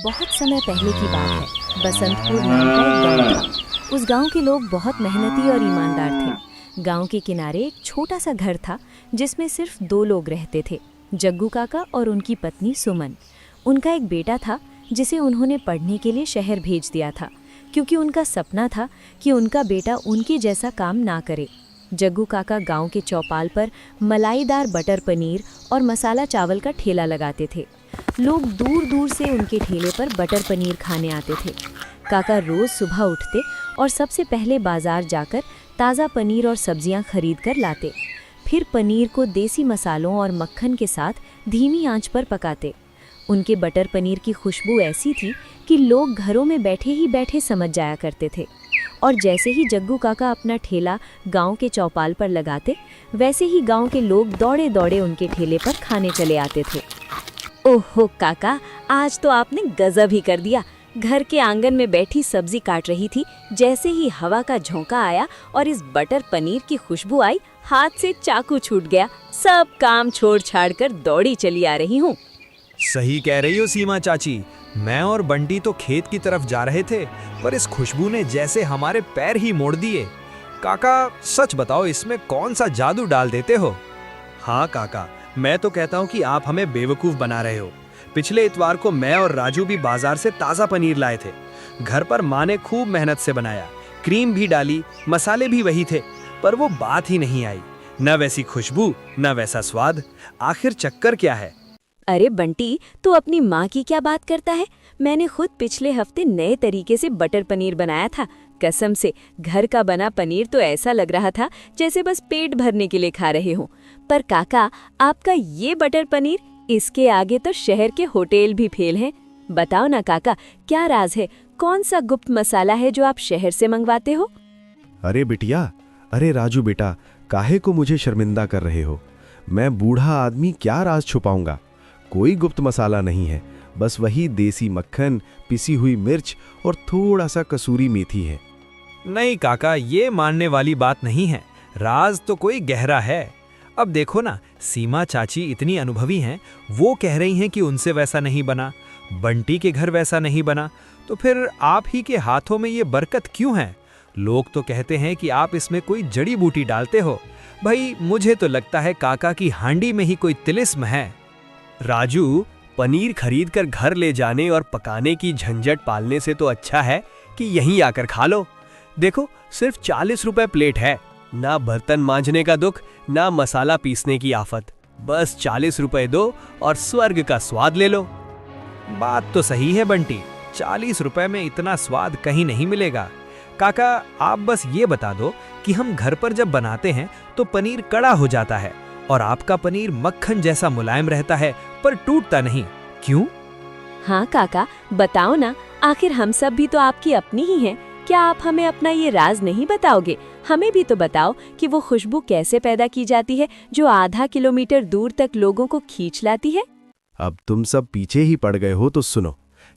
बहुत समय पहले की बात है। बसंतपुर नाम का एक गांव था। उस गांव के लोग बहुत मेहनती और ईमानदार थे। गांव के किनारे एक छोटा सा घर था जिसमें सिर्फ 2 लोग रहते थे, जग्गू काका और उनकी पत्नी सुमन। उनका एक बेटा था जिसे उन्होंने पढ़ने के लिए शहर भेज दिया था, क्योंकि उनका सपना था कि उनका बेटा उनके जैसा काम ना करे। जग्गू काका गांव के चौपाल पर मलाईदार बटर पनीर और मसाला चावल का ठेला लगाते थे। लोग दूर दूर से उनके ठेले पर बटर पनीर खाने आते थे। काका रोज सुबह उठते और सबसे पहले बाजार जाकर ताज़ा पनीर और सब्जियां खरीद कर लाते। फिर पनीर को देसी मसालों और मक्खन के साथ धीमी आंच पर पकाते। उनके बटर पनीर की खुशबू ऐसी थी कि लोग घरों में बैठे ही बैठे समझ जाया करते थे। और जैसे ही जग्गू काका अपना ठेला गांव के चौपाल पर लगाते, वैसे ही गांव के लोग दौड़े दौड़े उनके ठेले पर खाने चले आते थे। ओहो काका, आज तो आपने गजब ही कर दिया। घर के आंगन में बैठी सब्जी काट रही थी, जैसे ही हवा का झोंका आया और इस बटर पनीर की खुशबू आई, हाथ से चाकू छूट गया। सब काम छोड़ छाड़ कर दौड़ी चली आ रही हूँ। सही कह रही हो सीमा चाची। मैं और बंटी तो खेत की तरफ जा रहे थे, पर इस खुशबू ने जैसे हमारे पैर ही मोड़ दिए। काका सच बताओ, इसमें कौन सा जादू डाल देते हो? हाँ काका, मैं तो कहता हूँ कि आप हमें बेवकूफ़ बना रहे हो। पिछले इतवार को मैं और राजू भी बाजार से ताज़ा पनीर लाए थे। घर पर माँ ने खूब मेहनत से बनाया, क्रीम भी डाली, मसाले भी वही थे, पर वो बात ही नहीं आई। न वैसी खुशबू, न वैसा स्वाद। आखिर चक्कर क्या है? अरे बंटी, तू अपनी माँ की क्या बात करता है? मैंने खुद पिछले हफ्ते नए तरीके से बटर पनीर बनाया था। कसम से घर का बना पनीर तो ऐसा लग रहा था जैसे बस पेट भरने के लिए खा रहे हो। पर काका, आपका ये बटर पनीर, इसके आगे तो शहर के होटल भी फेल हैं। बताओ ना काका, क्या राज है? कौन सा गुप्त मसाला है जो आप शहर से मंगवाते हो? अरे बिटिया, अरे राजू बेटा, काहे को मुझे शर्मिंदा कर रहे हो? मैं बूढ़ा आदमी क्या राज छुपाऊंगा। कोई गुप्त मसाला नहीं है, बस वही देसी मक्खन, पिसी हुई मिर्च और थोड़ा सा कसूरी मेथी है। नहीं काका, ये मानने वाली बात नहीं है। राज तो कोई गहरा है। अब देखो ना, सीमा चाची इतनी अनुभवी हैं, वो कह रही हैं कि उनसे वैसा नहीं बना, बंटी के घर वैसा नहीं बना, तो फिर आप ही के हाथों में ये बरकत क्यों है? लोग तो कहते हैं कि आप इसमें कोई जड़ी बूटी डालते हो। भाई, मुझे तो लगता है काका की हांडी में ही कोई तिलिस्म है। राजू, पनीर खरीद कर घर ले जाने और पकाने की झंझट पालने से तो अच्छा है कि यहीं आकर खा लो। देखो, सिर्फ 40 रुपए प्लेट है। ना बर्तन मांजने का दुख, ना मसाला पीसने की आफत। बस 40 रुपए दो और स्वर्ग का स्वाद ले लो। बात तो सही है बंटी, 40 रुपए में इतना स्वाद कहीं नहीं मिलेगा। काका, आप बस ये बता दो कि हम घर पर जब बनाते हैं तो पनीर कड़ा हो जाता है और आपका पनीर मक्खन जैसा मुलायम रहता है, पर टूटता नहीं, क्यों? हाँ काका, बताओ ना, आखिर हम सब भी तो आपकी अपनी ही हैं। क्या आप हमें अपना ये राज नहीं बताओगे? हमें भी तो बताओ कि वो खुशबू कैसे पैदा की जाती है जो आधा किलोमीटर दूर तक लोगों को खींच लाती है। अब तुम सब पीछे ही पड़ गए हो तो सुनो,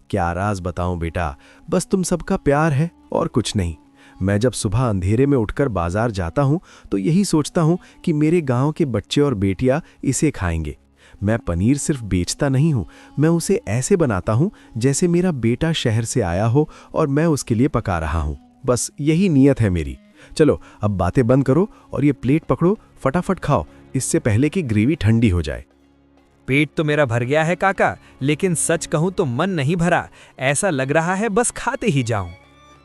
क्या राज बताऊं बेटा, बस तुम सबका प्यार है और कुछ नहीं। मैं जब सुबह अंधेरे में उठकर बाजार जाता हूं तो यही सोचता हूं कि मेरे गांव के बच्चे और बेटियां इसे खाएंगे। मैं पनीर सिर्फ बेचता नहीं हूं, मैं उसे ऐसे बनाता हूं जैसे मेरा बेटा शहर से आया हो और मैं उसके लिए पका रहा हूं। बस यही नीयत है मेरी। चलो अब बातें बंद करो और ये प्लेट पकड़ो, फटाफट खाओ, इससे पहले कि ग्रेवी ठंडी हो जाए। पेट तो मेरा भर गया है काका, लेकिन सच कहूं तो मन नहीं भरा। ऐसा लग रहा है बस खाते ही जाऊं।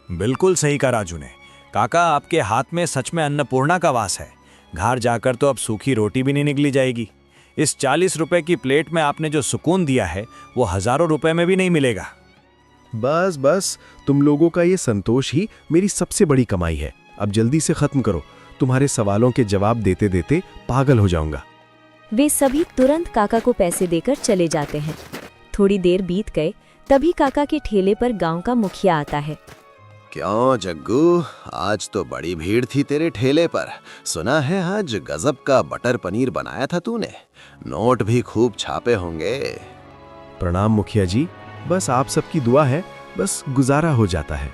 बिल्कुल सही कहा राजू ने। काका, आपके हाथ में सच में अन्नपूर्णा का वास है। घर जाकर तो अब सूखी रोटी भी नहीं निकली जाएगी। इस 40 रुपए की प्लेट में आपने जो सुकून दिया है वो हजारों रुपए में भी नहीं मिलेगा। बस बस, तुम लोगों का ये संतोष ही मेरी सबसे बड़ी कमाई है। अब जल्दी से खत्म करो, तुम्हारे सवालों के जवाब देते देते पागल हो जाऊंगा। वे सभी तुरंत काका को पैसे देकर चले जाते हैं। थोड़ी देर बीत गए, तभी काका के ठेले पर गांव का मुखिया आता है। क्यों जग्गू, आज तो बड़ी भीड़ थी तेरे ठेले पर। सुना है आज गजब का बटर पनीर बनाया था तूने। नोट भी खूब छापे होंगे। प्रणाम मुखिया जी, बस आप सबकी दुआ है, बस गुजारा हो जाता है।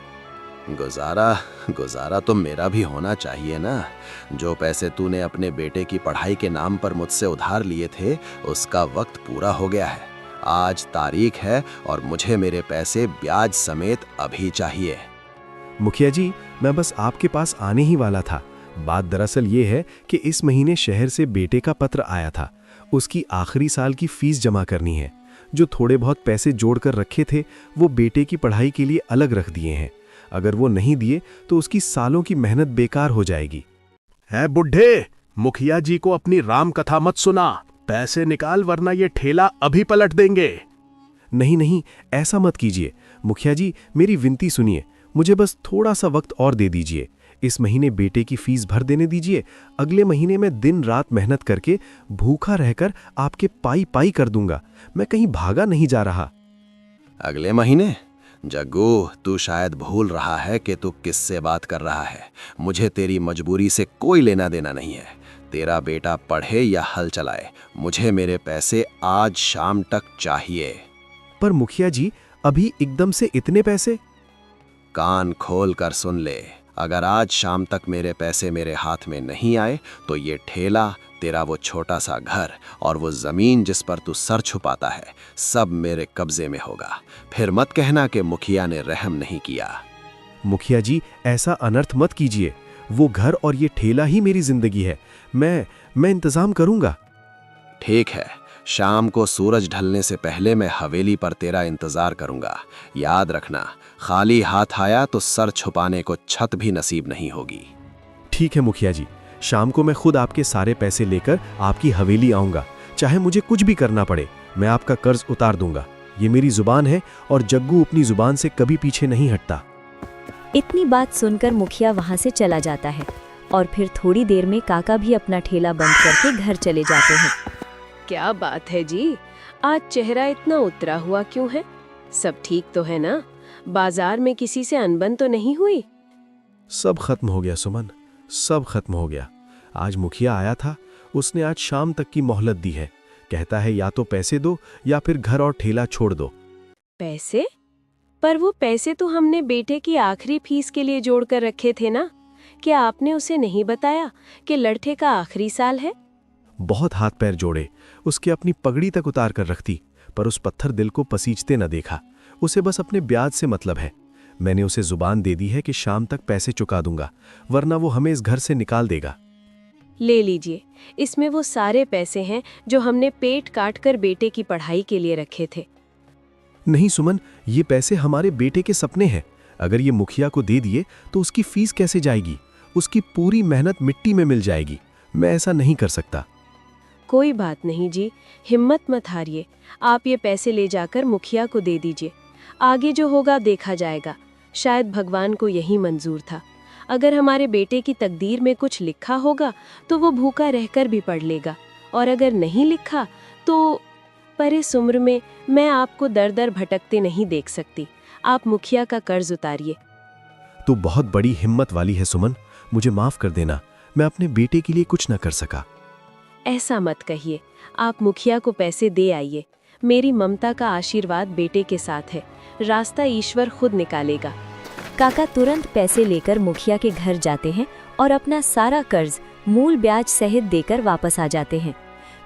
गुजारा तो मेरा भी होना चाहिए ना। जो पैसे तूने अपने बेटे की पढ़ाई के नाम पर मुझसे उधार लिए थे, उसका वक्त पूरा हो गया है। आज तारीख है और मुझे मेरे पैसे ब्याज समेत अभी चाहिए। मुखिया जी, मैं बस आपके पास आने ही वाला था। बात दरअसल ये है कि इस महीने शहर से बेटे का पत्र आया था। उसकी आखिरी साल की फीस जमा करनी है। जो थोड़े बहुत पैसे जोड़कर रखे थे वो बेटे की पढ़ाई के लिए अलग रख दिए हैं। अगर वो नहीं दिए तो उसकी सालों की मेहनत बेकार हो जाएगी। है बुढ़े, मुखिया जी को अपनी राम कथा मत सुना। पैसे निकाल वरना ये ठेला अभी पलट देंगे। नहीं नहीं, ऐसा मत कीजिए। मुखिया जी, मेरी विनती सुनिए। मुझे बस थोड़ा सा वक्त और दे दीजिए। इस महीने बेटे की फीस भर देने दीजिए। अगले महीने मैं दिन रात मेहनत करके भूखा रहकर आपके पाई पाई कर दूंगा। मैं कहीं भागा नहीं जा रहा। अगले महीने? जग्गू, तू शायद भूल रहा है कि तू किससे बात कर रहा है। मुझे तेरी मजबूरी से कोई लेना देना नहीं है। तेरा बेटा पढ़े या हल चलाए, मुझे मेरे पैसे आज शाम तक चाहिए। पर मुखिया जी, अभी एकदम से इतने पैसे? कान खोल कर सुन ले। अगर आज शाम तक मेरे पैसे मेरे हाथ में नहीं आए तो ये ठेला, तेरा वो छोटा सा घर और वो जमीन जिस पर तू सर छुपाता है, सब मेरे कब्जे में होगा। फिर मत कहना कि मुखिया ने रहम नहीं किया। मुखिया जी, ऐसा अनर्थ मत कीजिए। वो घर और ये ठेला ही मेरी जिंदगी है। मैं इंतजाम करूंगा। ठीक है, शाम को सूरज ढलने से पहले मैं हवेली पर तेरा इंतजार करूंगा। याद रखना, खाली हाथ आया तो सर छुपाने को छत भी नसीब नहीं होगी। ठीक है मुखिया जी, शाम को मैं खुद आपके सारे पैसे लेकर आपकी हवेली आऊंगा। चाहे मुझे कुछ भी करना पड़े, मैं आपका कर्ज उतार दूंगा। ये मेरी जुबान है और जग्गू अपनी जुबान से कभी पीछे नहीं हटता। इतनी बात सुनकर मुखिया वहां से चला जाता है और फिर थोड़ी देर में काका भी अपना ठेला बंद करके घर चले जाते हैं। क्या बात है जी, आज चेहरा इतना उतरा हुआ क्यों है? सब ठीक तो है ना? बाजार में किसी से अनबन तो नहीं हुई? सब खत्म हो गया सुमन, सब खत्म हो गया। आज मुखिया आया था, उसने आज शाम तक की मोहलत दी है। कहता है या तो पैसे दो या फिर घर और ठेला छोड़ दो। पैसे? पर वो पैसे तो हमने बेटे की आखिरी फीस के लिए जोड़ कर रखे थे ना? क्या आपने उसे नहीं बताया कि लड़के का आखिरी साल है? बहुत हाथ पैर जोड़े, उसके अपनी पगड़ी तक उतार कर रखती, पर उस पत्थर दिल को पसीजते न देखा। उसे बस अपने ब्याज से मतलब है। मैंने उसे जुबान दे दी है कि शाम तक पैसे चुका दूंगा, वरना वो हमें इस घर से निकाल देगा। ले लीजिए, इसमें वो सारे पैसे हैं जो हमने पेट काट कर बेटे की पढ़ाई के लिए रखे थे। नहीं सुमन, ये पैसे हमारे बेटे के सपने हैं। अगर ये मुखिया को दे दिए तो उसकी फीस कैसे जाएगी? उसकी पूरी मेहनत मिट्टी में मिल जाएगी। मैं ऐसा नहीं कर सकता। कोई बात नहीं जी, हिम्मत मत हारिए। आप ये पैसे ले जाकर मुखिया को दे दीजिए। आगे जो होगा देखा जाएगा। शायद भगवान को यही मंजूर था। अगर हमारे बेटे की तकदीर में कुछ लिखा होगा तो वो भूखा रहकर भी पढ़ लेगा, और अगर नहीं लिखा तो पर इस उम्र में मैं आपको दर दर भटकते नहीं देख सकती। आप मुखिया का कर्ज उतारिए। तू बहुत बड़ी हिम्मत वाली है सुमन, मुझे माफ कर देना। मैं अपने बेटे के लिए कुछ न कर सका। ऐसा मत कहिए। आप मुखिया को पैसे दे आइए। मेरी ममता का आशीर्वाद बेटे के साथ है। रास्ता ईश्वर खुद निकालेगा। काका तुरंत पैसे लेकर मुखिया के घर जाते हैं और अपना सारा कर्ज मूल ब्याज सहित देकर वापस आ जाते हैं।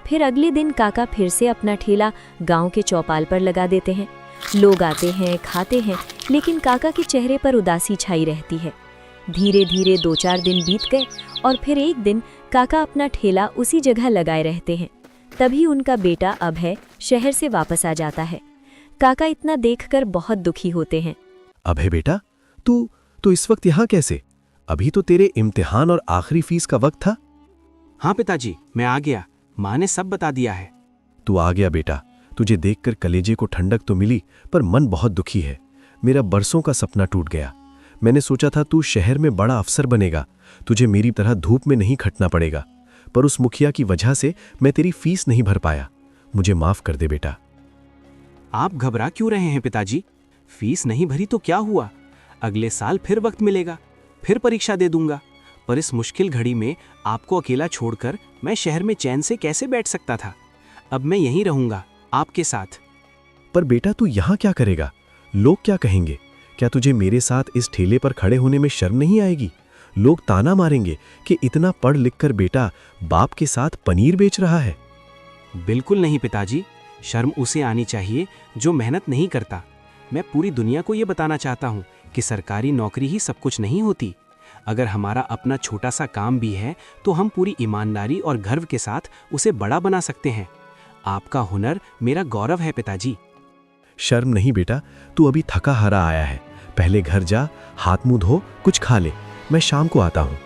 फिर अगले दिन काका फिर से अपना ठेला गांव के चौपाल पर लगा देते हैं। लोग आते हैं, खाते हैं, लेकिन काका के चेहरे पर उदासी छाई रहती है। धीरे धीरे 2-4 दिन बीत गए और फिर एक दिन काका अपना ठेला उसी जगह लगाए रहते हैं। तभी उनका बेटा अभय शहर से वापस आ जाता है। काका इतना देखकर बहुत दुखी होते हैं। अभय बेटा, तू इस वक्त यहाँ कैसे? अभी तो तेरे इम्तिहान और आखिरी फीस का वक्त था। हाँ पिताजी, मैं आ गया। माँ ने सब बता दिया है। तू आ गया बेटा। तुझे देखकर कलेजे को ठंडक तो मिली, पर मन बहुत दुखी है। मेरा बरसों का सपना टूट गया। मैंने सोचा था तू शहर में बड़ा अफसर बनेगा, तुझे मेरी तरह धूप में नहीं खटना पड़ेगा, पर उस मुखिया की वजह से मैं तेरी फीस नहीं भर पाया। मुझे माफ कर दे बेटा। आप घबरा क्यों रहे हैं पिताजी? फीस नहीं भरी तो क्या हुआ? अगले साल फिर वक्त मिलेगा, फिर परीक्षा दे दूंगा। पर इस मुश्किल घड़ी में आपको अकेला छोड़कर मैं शहर में चैन से कैसे बैठ सकता था? अब मैं यहीं रहूंगा आपके साथ। पर बेटा तू यहाँ क्या करेगा? लोग क्या कहेंगे? क्या तुझे मेरे साथ इस ठेले पर खड़े होने में शर्म नहीं आएगी? लोग ताना मारेंगे कि इतना पढ़ लिख कर बेटा बाप के साथ पनीर बेच रहा है। बिल्कुल नहीं पिताजी, शर्म उसे आनी चाहिए जो मेहनत नहीं करता। मैं पूरी दुनिया को ये बताना चाहता हूँ कि सरकारी नौकरी ही सब कुछ नहीं होती। अगर हमारा अपना छोटा सा काम भी है तो हम पूरी ईमानदारी और गर्व के साथ उसे बड़ा बना सकते हैं। आपका हुनर मेरा गौरव है पिताजी। शर्म नहीं बेटा, तू अभी थका हारा आया है। पहले घर जा, हाथ मुंह धो, कुछ खा ले। मैं शाम को आता हूँ।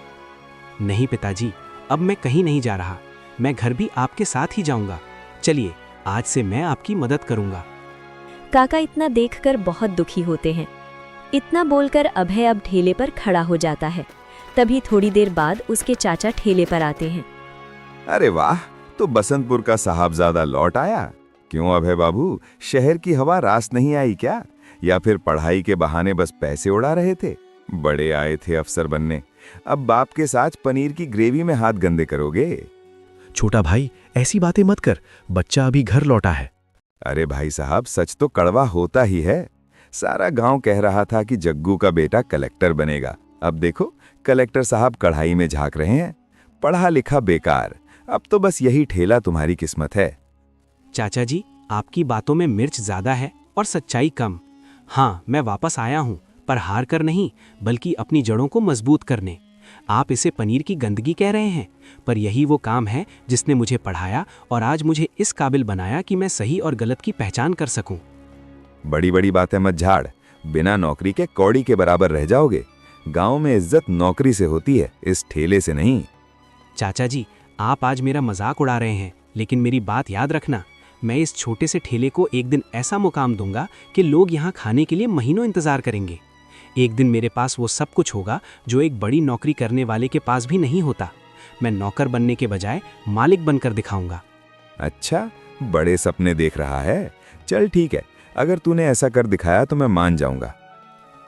नहीं पिताजी, अब मैं कहीं नहीं जा रहा। मैं घर भी आपके साथ ही जाऊंगा। चलिए, आज से मैं आपकी मदद करूंगा। काका इतना देखकर बहुत दुखी होते हैं। इतना बोलकर अभय अब ठेले पर खड़ा हो जाता है। तभी थोड़ी देर बाद उसके चाचा ठेले पर आते हैं। अरे वाह, तो बसंतपुर का साहबजादा लौट आया। क्यों अभय बाबू, शहर की हवा रास नहीं आई क्या? या फिर पढ़ाई के बहाने बस पैसे उड़ा रहे थे? बड़े आए थे अफसर बनने, अब बाप के साथ पनीर की ग्रेवी में हाथ गंदे करोगे? छोटा भाई, ऐसी बातें मत कर। बच्चा अभी घर लौटा है। अरे भाई साहब, सच तो कड़वा होता ही है। सारा गांव कह रहा था कि जग्गू का बेटा कलेक्टर बनेगा। अब देखो, कलेक्टर साहब कढ़ाई में झांक रहे हैं। पढ़ा लिखा बेकार। अब तो बस यही ठेला तुम्हारी किस्मत है। चाचा जी, आपकी बातों में मिर्च ज्यादा है और सच्चाई कम। हाँ, मैं वापस आया हूँ, पर हार कर नहीं, बल्कि अपनी जड़ों को मजबूत करने। आप इसे पनीर की गंदगी कह रहे हैं, पर यही वो काम है जिसने मुझे पढ़ाया और आज मुझे इस काबिल बनाया कि मैं सही और गलत की पहचान कर सकूं। बड़ी बड़ी बातें मत झाड़। बिना नौकरी के कौड़ी के बराबर रह जाओगे। गांव में इज्जत नौकरी से होती है, इस ठेले से नहीं। चाचा जी, आप आज मेरा मजाक उड़ा रहे हैं, लेकिन मेरी बात याद रखना। मैं इस छोटे से ठेले को एक दिन ऐसा मुकाम दूंगा कि लोग यहाँ खाने के लिए महीनों इंतजार करेंगे। एक दिन मेरे पास वो सब कुछ होगा जो एक बड़ी नौकरी करने वाले के पास भी नहीं होता। मैं नौकर बनने के बजाय मालिक बनकर दिखाऊंगा। अच्छा, बड़े सपने देख रहा है। चल ठीक है, अगर तूने ऐसा कर दिखाया तो मैं मान जाऊंगा।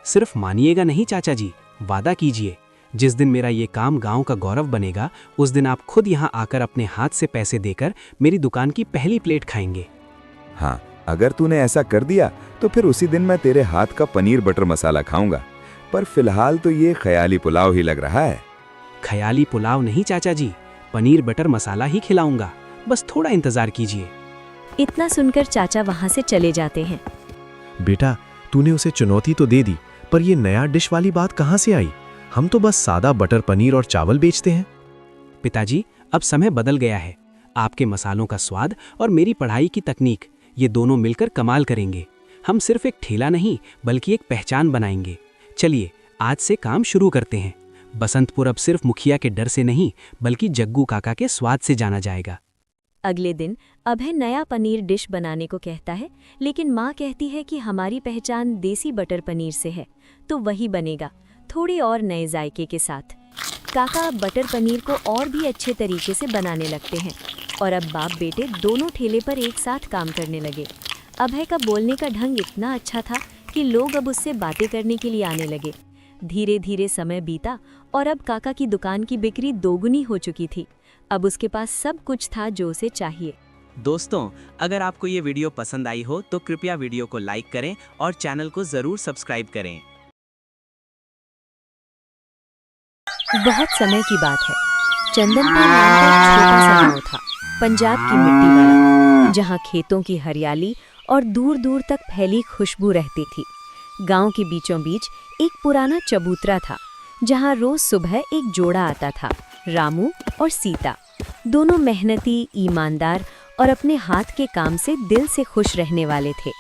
सिर्फ मानिएगा नहीं चाचा जी, वादा कीजिए। जिस दिन मेरा ये काम गांव का गौरव बनेगा, उस दिन आप खुद यहाँ आकर अपने हाथ से पैसे देकर मेरी दुकान की पहली प्लेट खाएंगे। हाँ, अगर तूने ऐसा कर दिया तो फिर उसी दिन मैं तेरे हाथ का पनीर बटर मसाला खाऊंगा। पर फिलहाल तो ये ख्याली पुलाव ही लग रहा है। ख्याली पुलाव नहीं चाचा जी, पनीर बटर मसाला ही खिलाऊंगा। बस थोड़ा इंतजार कीजिए। इतना सुनकर चाचा वहां से चले जाते हैं। बेटा, तूने उसे चुनौती तो दे दी, पर ये नया डिश वाली बात कहाँ से आई? हम तो बस सादा बटर पनीर और चावल बेचते हैं। पिताजी, अब समय बदल गया है। आपके मसालों का स्वाद और मेरी पढ़ाई की तकनीक, ये दोनों मिलकर कमाल करेंगे। हम सिर्फ एक ठेला नहीं, बल्कि एक पहचान बनाएंगे। चलिए, आज से काम शुरू करते हैं। बसंतपुर अब सिर्फ मुखिया के डर से नहीं, बल्कि जग्गू काका के स्वाद से जाना जाएगा। अगले दिन अभय नया पनीर डिश बनाने को कहता है, लेकिन माँ कहती है कि हमारी पहचान देसी बटर पनीर से है, तो वही बनेगा, थोड़े और नए जायके के साथ। काका अब बटर पनीर को और भी अच्छे तरीके से बनाने लगते हैं और अब बाप बेटे दोनों ठेले पर एक साथ काम करने लगे। अभय का बोलने का ढंग इतना अच्छा था कि लोग अब उससे बातें करने के लिए आने लगे। धीरे धीरे समय बीता और अब काका की दुकान की बिक्री दोगुनी हो चुकी थी। अब उसके पास सब कुछ था जो उसे चाहिए। दोस्तों, अगर आपको ये वीडियो पसंद आई हो तो कृपया वीडियो को लाइक करें और चैनल को जरूर सब्सक्राइब करें। बहुत समय की बात है। चंदनपुर नाम का एक छोटा सा गांव था, पंजाब की मिट्टी वाला, जहां खेतों की हरियाली और दूर दूर तक फैली खुशबू रहती थी। गांव के बीचों बीच एक पुराना चबूतरा था, जहां रोज सुबह एक जोड़ा आता था, रामू और सीता। दोनों मेहनती, ईमानदार और अपने हाथ के काम से दिल से खुश रहने वाले थे।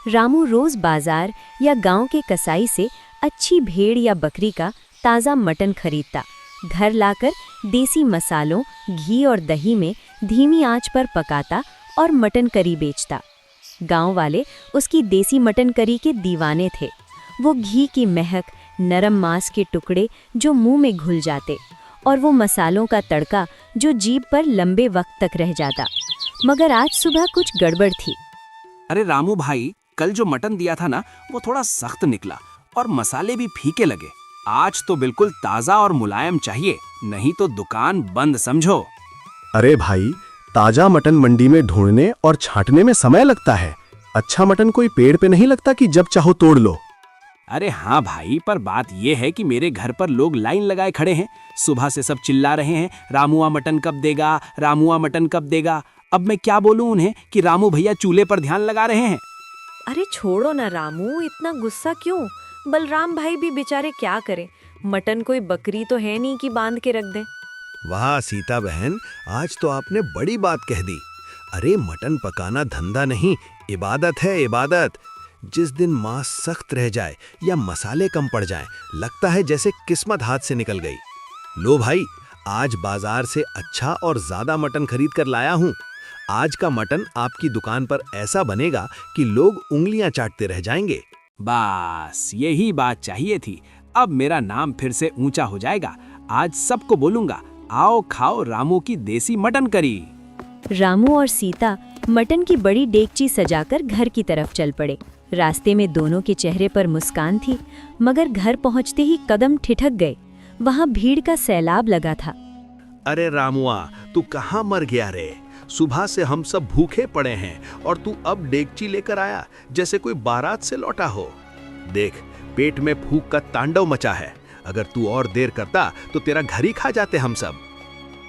रामू रोज बाजार या गांव के कसाई से अच्छी भेड़ या बकरी का ताज़ा मटन खरीदता, घर लाकर देसी मसालों, घी और दही में धीमी आंच पर पकाता और मटन करी बेचता। गांव वाले उसकी देसी मटन करी के दीवाने थे। वो घी की महक, नरम मांस के टुकड़े जो मुंह में घुल जाते और वो मसालों का तड़का जो जीभ पर लंबे वक्त तक रह जाता। मगर आज सुबह कुछ गड़बड़ थी। अरे रामू भाई, कल जो मटन दिया था ना, वो थोड़ा सख्त निकला और मसाले भी फीके लगे। आज तो बिल्कुल ताज़ा और मुलायम चाहिए, नहीं तो दुकान बंद समझो। अरे भाई, ताजा मटन मंडी में ढूंढने और छांटने में समय लगता है। अच्छा मटन कोई पेड़ पे नहीं लगता कि जब चाहो तोड़ लो। अरे हाँ भाई, पर बात यह है कि मेरे घर पर लोग लाइन लगाए खड़े हैं। सुबह से सब चिल्ला रहे हैं, रामुआ मटन कब देगा, रामुआ मटन कब देगा। अब मैं क्या बोलूं उन्हें कि रामू भैया चूल्हे पर ध्यान लगा रहे हैं? अरे छोड़ो ना रामू, इतना गुस्सा क्यों? बलराम भाई भी बेचारे क्या करें, मटन कोई बकरी तो है नहीं कि बांध के रख दें। वाह सीता बहन, आज तो आपने बड़ी बात कह दी। अरे मटन पकाना धंधा नहीं, इबादत है इबादत। जिस दिन मांस सख्त रह जाए या मसाले कम पड़ जाएं, लगता है जैसे किस्मत हाथ से निकल गई। लो भाई, आज बाजार से अच्छा और ज्यादा मटन खरीद कर लाया हूँ। आज का मटन आपकी दुकान पर ऐसा बनेगा कि लोग उंगलियां चाटते रह जाएंगे। बस यही बात चाहिए थी। अब मेरा नाम फिर से ऊंचा हो जाएगा। आज सबको बोलूंगा, आओ खाओ रामू की देसी मटन करी। रामू और सीता मटन की बड़ी डेगची सजाकर घर की तरफ चल पड़े। रास्ते में दोनों के चेहरे पर मुस्कान थी, मगर घर पहुंचते ही कदम ठिठक गए। वहां भीड़ का सैलाब लगा था। अरे रामुआ, तू कहाँ मर गया रे? सुबह से हम सब भूखे पड़े हैं और तू अब डेगची लेकर आया जैसे कोई बारात से लौटा हो। देख, पेट में भूख का तांडव मचा है। अगर तू और देर करता तो तेरा घर ही खा जाते हम सब।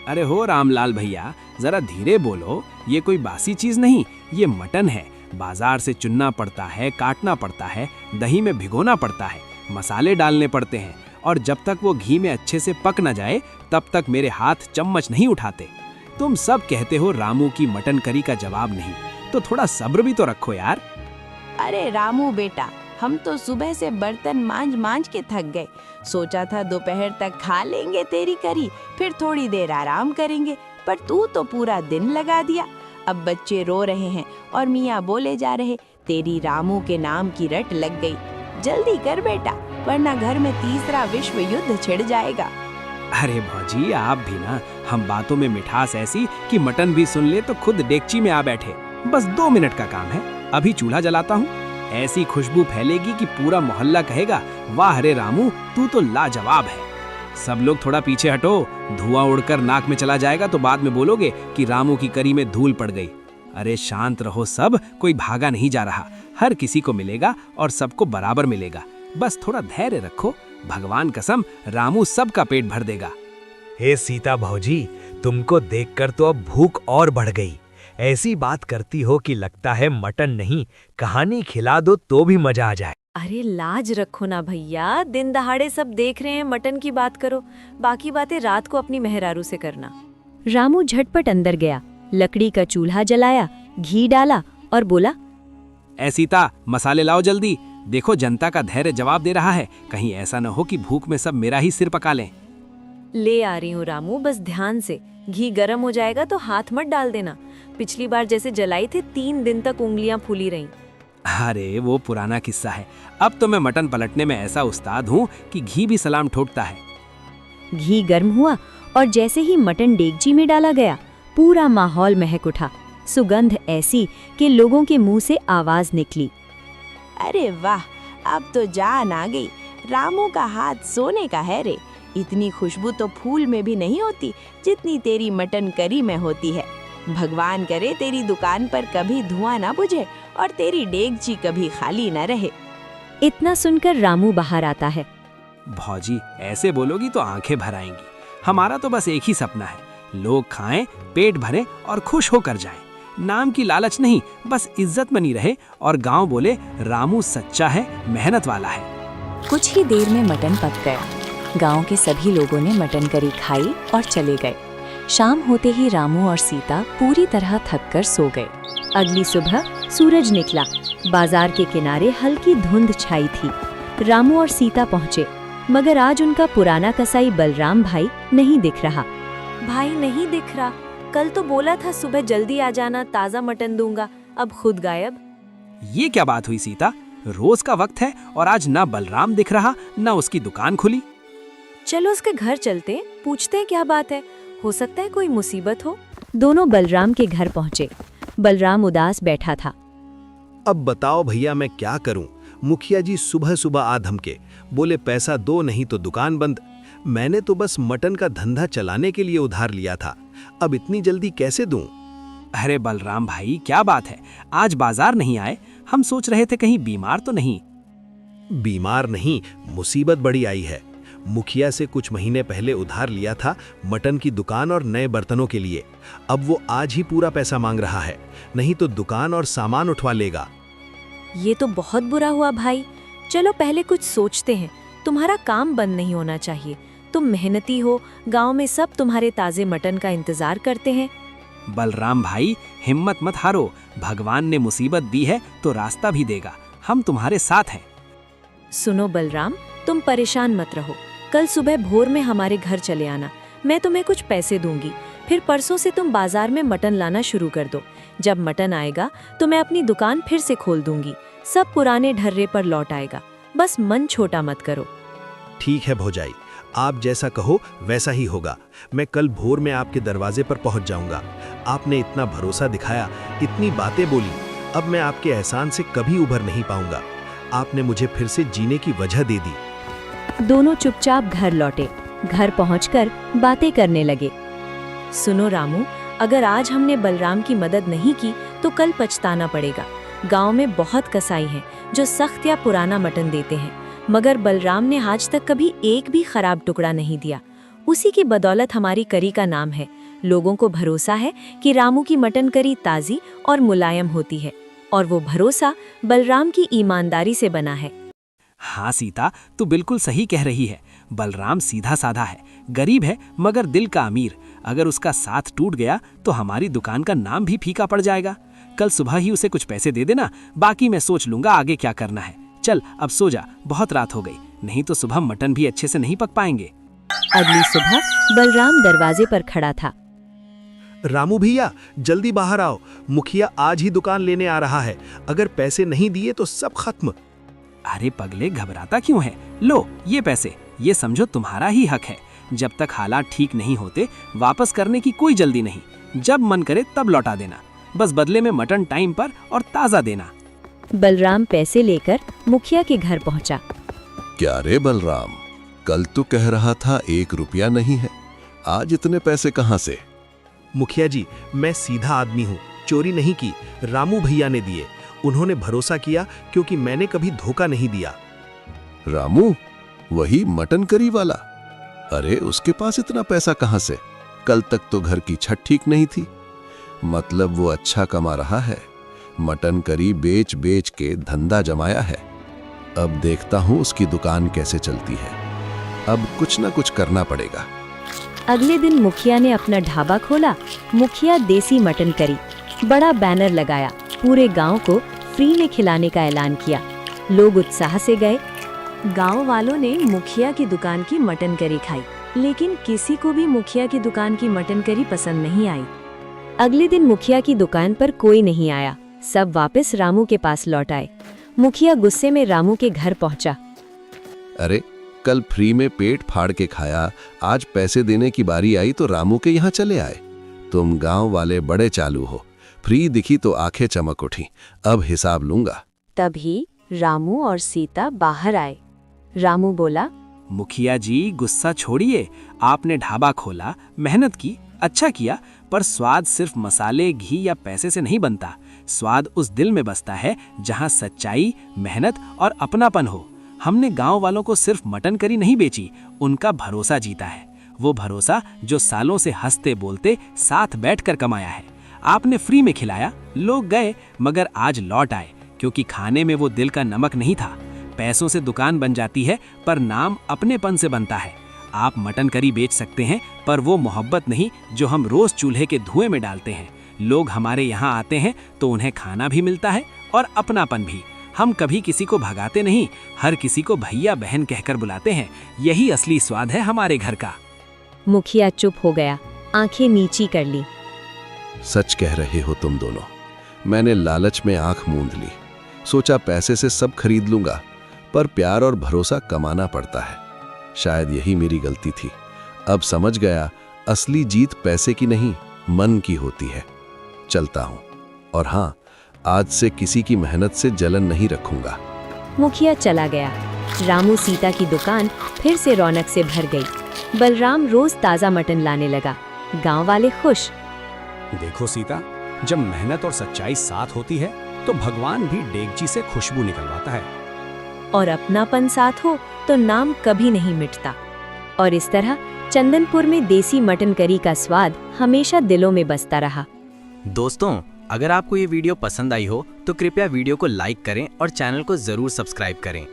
अरे हो रामलाल भैया, जरा धीरे बोलो। ये कोई बासी चीज नहीं, ये मटन है। बाजार से चुनना पड़ता है, काटना पड़ता है, दही में भिगोना पड़ता है, मसाले डालने पड़ते हैं, और जब तक वो घी में अच्छे से पक न जाए तब तक मेरे हाथ चम्मच नहीं उठाते। तुम सब कहते हो रामू की मटन करी का जवाब नहीं, तो थोड़ा सब्र भी तो रखो यार। अरे रामू बेटा, हम तो सुबह से बर्तन मांज के थक गए। सोचा था दोपहर तक खा लेंगे तेरी करी, फिर थोड़ी देर आराम करेंगे, पर तू तो पूरा दिन लगा दिया। अब बच्चे रो रहे हैं और मियाँ बोले जा रहे, तेरी रामू के नाम की रट लग गई। जल्दी कर बेटा, वरना घर में तीसरा विश्व युद्ध छिड़ जाएगा। अरे भौजी, आप भी ना, हम बातों में मिठास ऐसी कि मटन भी सुन ले तो खुद डेगची में आ बैठे। बस 2 मिनट का काम है, अभी चूल्हा जलाता हूँ। ऐसी खुशबू फैलेगी कि पूरा मोहल्ला कहेगा, वाह रे रामू, तू तो लाजवाब है। सब लोग थोड़ा पीछे हटो, धुआं उड़कर नाक में चला जाएगा तो बाद में बोलोगे कि रामू की करी में धूल पड़ गई। अरे शांत रहो सब, कोई भागा नहीं जा रहा। हर किसी को मिलेगा और सबको बराबर मिलेगा। बस थोड़ा धैर्य रखो, भगवान कसम रामू सबका पेट भर देगा। हे सीता भौजी, तुमको देखकर तो अब भूख और बढ़ गई। ऐसी बात करती हो कि लगता है मटन नहीं, कहानी खिला दो तो भी मजा आ जाए। अरे लाज रखो ना भैया, दिन दहाड़े सब देख रहे हैं, मटन की बात करो, बाकी बातें रात को अपनी मेहरारू से करना। रामू झटपट अंदर गया, लकड़ी का चूल्हा जलाया, घी डाला और बोला, ऐ सीता, मसाले लाओ जल्दी। देखो जनता का धैर्य जवाब दे रहा है, कहीं ऐसा न हो कि भूख में सब मेरा ही सिर पका लें। ले आ रही हूँ रामू, बस ध्यान से। घी गर्म हो जाएगा तो हाथ मत डाल देना। पिछली बार जैसे जलाई थे 3 दिन तक उंगलियां फूली रहीं। अरे वो पुराना किस्सा है, अब तो मैं मटन पलटने में ऐसा उस्ताद हूँ कि घी भी सलाम ठोकता है। घी गर्म हुआ और जैसे ही मटन डेगची में डाला गया, पूरा माहौल महक उठा। सुगंध ऐसी कि लोगों के मुंह से आवाज निकली, अरे वाह, अब तो जान आ गई। रामू का हाथ सोने का है रे। इतनी खुशबू तो फूल में भी नहीं होती जितनी तेरी मटन करी में होती है। भगवान करे तेरी दुकान पर कभी धुआं ना बुझे और तेरी डेगची कभी खाली न रहे। इतना सुनकर रामू बाहर आता है। भौजी, ऐसे बोलोगी तो आंखें भर आएंगी। हमारा तो बस एक ही सपना है, लोग खाएं, पेट भरें और खुश होकर जाएं। नाम की लालच नहीं, बस इज्जत बनी रहे और गांव बोले रामू सच्चा है, मेहनत वाला है। कुछ ही देर में मटन पक गया। गांव के सभी लोगों ने मटन करी खाई और चले गए। शाम होते ही रामू और सीता पूरी तरह थककर सो गए। अगली सुबह सूरज निकला। बाजार के किनारे हल्की धुंध छाई थी। रामू और सीता पहुंचे, मगर आज उनका पुराना कसाई बलराम भाई नहीं दिख रहा। भाई नहीं दिख रहा, कल तो बोला था सुबह जल्दी आ जाना, ताज़ा मटन दूंगा, अब खुद गायब। ये क्या बात हुई सीता? रोज का वक्त है और आज ना बलराम दिख रहा, ना उसकी दुकान खुली। चलो उसके घर चलते, पूछते हैं क्या बात है, हो सकता है कोई मुसीबत हो। दोनों बलराम के घर पहुंचे। बलराम उदास बैठा था। अब बताओ भैया, मैं क्या करूं? मुखिया जी सुबह सुबह आ धमके, बोले पैसा दो नहीं तो दुकान बंद। मैंने तो बस मटन का धंधा चलाने के लिए उधार लिया था, अब इतनी जल्दी कैसे दूं? अरे बलराम भाई, क्या बात है, आज बाजार नहीं आए? हम सोच रहे थे कहीं बीमार तो नहीं। बीमार नहीं, मुसीबत बड़ी आई है। मुखिया से कुछ महीने पहले उधार लिया था मटन की दुकान और नए बर्तनों के लिए। अब वो आज ही पूरा पैसा मांग रहा है, नहीं तो दुकान और सामान उठवा लेगा। ये तो बहुत बुरा हुआ भाई। चलो पहले कुछ सोचते हैं। तुम्हारा काम बंद नहीं होना चाहिए। तुम मेहनती हो, गांव में सब तुम्हारे ताजे मटन का इंतजार करते हैं। बलराम भाई, हिम्मत मत हारो। भगवान ने मुसीबत दी है तो रास्ता भी देगा। हम तुम्हारे साथ हैं। सुनो बलराम, तुम परेशान मत रहो। कल सुबह भोर में हमारे घर चले आना। मैं तुम्हें कुछ पैसे दूंगी। फिर परसों से तुम बाजार में मटन लाना शुरू कर दो। जब मटन आएगा तो मैं अपनी दुकान फिर से खोल दूंगी। सब पुराने ढर्रे पर लौट आएगा। बस मन छोटा मत करो। ठीक है भौजाई, आप जैसा कहो वैसा ही होगा। मैं कल भोर में आपके दरवाजे पर पहुंच जाऊंगा। आपने इतना भरोसा दिखाया, इतनी बातें बोली, अब मैं आपके एहसान से कभी उभर नहीं पाऊंगा। आपने मुझे फिर से जीने की वजह दे दी। दोनों चुपचाप घर लौटे। घर पहुंचकर बातें करने लगे। सुनो रामू, अगर आज हमने बलराम की मदद नहीं की तो कल पछताना पड़ेगा। गांव में बहुत कसाई हैं जो सख्त या पुराना मटन देते हैं, मगर बलराम ने आज तक कभी एक भी खराब टुकड़ा नहीं दिया। उसी की बदौलत हमारी करी का नाम है। लोगों को भरोसा है कि रामू की मटन करी ताज़ी और मुलायम होती है, और वो भरोसा बलराम की ईमानदारी से बना है। हाँ सीता, तू बिल्कुल सही कह रही है। बलराम सीधा साधा है, गरीब है मगर दिल का अमीर। अगर उसका साथ टूट गया तो हमारी दुकान का नाम भी फीका पड़ जाएगा। कल सुबह ही उसे कुछ पैसे दे देना, बाकी मैं सोच लूंगा आगे क्या करना है। चल अब सो जा, बहुत रात हो गई, नहीं तो सुबह मटन भी अच्छे से नहीं पक पाएंगे। अगली सुबह बलराम दरवाजे पर खड़ा था। रामू भैया, जल्दी बाहर आओ। मुखिया आज ही दुकान लेने आ रहा है। अगर पैसे नहीं दिए तो सब खत्म। अरे पगले, घबराता क्यों है? लो ये पैसे, ये समझो तुम्हारा ही हक है। जब तक हालात ठीक नहीं होते वापस करने की कोई जल्दी नहीं। जब मन करे तब लौटा देना, बस बदले में मटन टाइम पर और ताज़ा देना। बलराम पैसे लेकर मुखिया के घर पहुंचा। क्या रे बलराम, कल तो कह रहा था 1 रुपया नहीं है, आज इतने पैसे कहाँ से? मुखिया जी, मैं सीधा आदमी हूँ, चोरी नहीं की। रामू भैया ने दिए। उन्होंने भरोसा किया क्योंकि मैंने कभी धोखा नहीं दिया। रामू, वही मटन करी वाला? अरे उसके पास इतना पैसा कहाँ से? कल तक तो घर की छत ठीक नहीं थी। मतलब वो अच्छा कमा रहा है। मटन करी बेच बेच के धंधा जमाया है। अब देखता हूँ उसकी दुकान कैसे चलती है। अब कुछ ना कुछ करना पड़ेगा। अगले दिन मुखिया ने अपना ढाबा खोला। मुखिया देसी मटन करी। बड़ा बैनर लगाया। पूरे गांव को फ्री में खिलाने का ऐलान किया। लोग उत्साह से गए। गांव वालों ने मुखिया की दुकान की मटन करी खाई, लेकिन किसी को भी मुखिया की दुकान की मटन करी पसंद नहीं आई। अगले दिन मुखिया की दुकान पर कोई नहीं आया। सब वापस रामू के पास लौट आए। मुखिया गुस्से में रामू के घर पहुंचा। अरे कल फ्री में पेट फाड़ के खाया, आज पैसे देने की बारी आई तो रामू के यहाँ चले आए। तुम गांव वाले बड़े चालू हो। फ्री दिखी तो आंखें चमक उठी। अब हिसाब लूंगा। तभी रामू और सीता बाहर आए। रामू बोला, मुखिया जी गुस्सा छोड़िए। आपने ढाबा खोला, मेहनत की, अच्छा किया, पर स्वाद सिर्फ मसाले, घी या पैसे से नहीं बनता। स्वाद उस दिल में बसता है जहां सच्चाई, मेहनत और अपनापन हो। हमने गांव वालों को सिर्फ मटन करी नहीं बेची, उनका भरोसा जीता है। वो भरोसा जो सालों से हंसते बोलते साथ बैठकर कमाया है। आपने फ्री में खिलाया, लोग गए, मगर आज लौट आए, क्योंकि खाने में वो दिल का नमक नहीं था। पैसों से दुकान बन जाती है, पर नाम अपनेपन से बनता है। आप मटन करी बेच सकते हैं, पर वो मोहब्बत नहीं जो हम रोज चूल्हे के धुएं में डालते हैं। लोग हमारे यहाँ आते हैं तो उन्हें खाना भी मिलता है और अपनापन भी। हम कभी किसी को भगाते नहीं, हर किसी को भैया बहन कहकर बुलाते हैं। यही असली स्वाद है हमारे घर का। मुखिया चुप हो गया, आंखें नीची कर ली। सच कह रहे हो तुम दोनों। मैंने लालच में आंख मूंद ली। सोचा पैसे से सब खरीद लूंगा, पर प्यार और भरोसा कमाना पड़ता है। शायद यही मेरी गलती थी। अब समझ गया, असली जीत पैसे की नहीं, मन की होती है। चलता हूं, और हाँ, आज से किसी की मेहनत से जलन नहीं रखूंगा। मुखिया चला गया। रामू सीता की दुकान फिर से रौनक से भर गई। बलराम रोज ताजा मटन लाने लगा। गांव वाले खुश। देखो सीता, जब मेहनत और सच्चाई साथ होती है तो भगवान भी डेगची से खुशबू निकलवाता है। और अपनापन साथ हो तो नाम कभी नहीं मिटता। और इस तरह चंदनपुर में देसी मटन करी का स्वाद हमेशा दिलों में बसता रहा। दोस्तों, अगर आपको ये वीडियो पसंद आई हो तो कृपया वीडियो को लाइक करें और चैनल को जरूर सब्सक्राइब करें।